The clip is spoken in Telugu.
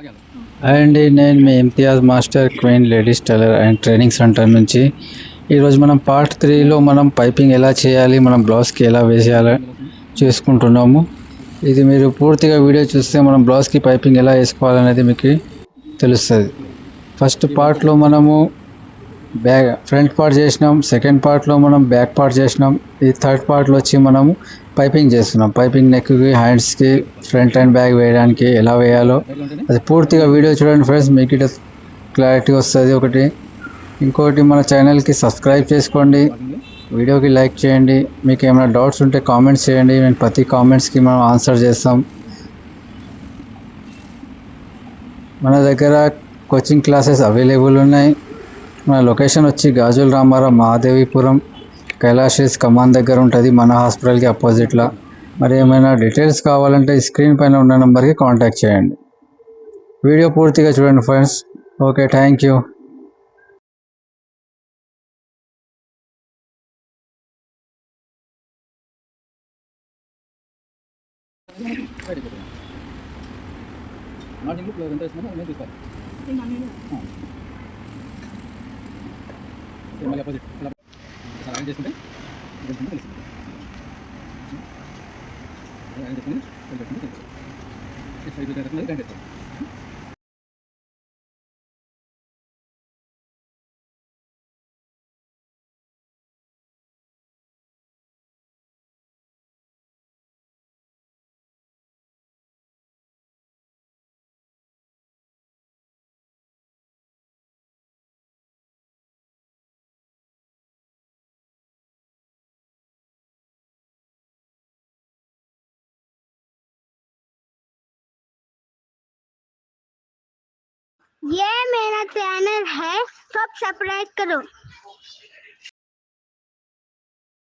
అండి నేను మీ Imtiyaz master queen ladies tailor and training centre నుంచి ఈరోజు మనం పార్ట్ 3లో మనం పైపింగ్ ఎలా చేయాలి, మనం బ్లౌజ్కి ఎలా వేసేయాలి చేసుకుంటున్నాము. ఇది మీరు పూర్తిగా వీడియో చూస్తే మనం బ్లౌజ్కి పైపింగ్ ఎలా వేసుకోవాలనేది మీకు తెలుస్తుంది. ఫస్ట్ పార్ట్లో మనము బ్యాక్ ఫ్రంట్ పార్ట్ చేసినాం, సెకండ్ పార్ట్లో మనం బ్యాక్ పార్ట్ చేసినాం, ఈ థర్డ్ పార్ట్లో వచ్చి మనము పైపింగ్ చేస్తున్నాం. పైపింగ్ నెక్కి, హ్యాండ్స్కి, ఫ్రంట్ అండ్ బ్యాక్ వేయడానికి ఎలా వేయాలో అది పూర్తిగా వీడియో చూడండి ఫ్రెండ్స్, మీకు ఇటు క్లారిటీ వస్తుంది. ఒకటి ఇంకోటి, మన ఛానల్కి సబ్స్క్రైబ్ చేసుకోండి, వీడియోకి లైక్ చేయండి. మీకు ఏమైనా డౌట్స్ ఉంటే కామెంట్స్ చేయండి, మేము ప్రతి కామెంట్స్కి మనం ఆన్సర్ చేస్తాం. మన దగ్గర కోచింగ్ క్లాసెస్ అవైలబుల్ ఉన్నాయి. మన లొకేషన్ వచ్చి గాజుల రామారావు మహాదేవీపురం కైలాష్ కమాన్ దగ్గర ఉంటుంది, మన హాస్పిటల్కి అపోజిట్లో. మరి ఏమైనా డీటెయిల్స్ కావాలంటే స్క్రీన్ పైన ఉన్న నెంబర్కి కాంటాక్ట్ చేయండి. వీడియో పూర్తిగా చూడండి ఫ్రెండ్స్. Okay, thank you. ये मेरा चैनल है, सब सब्सक्राइब करो।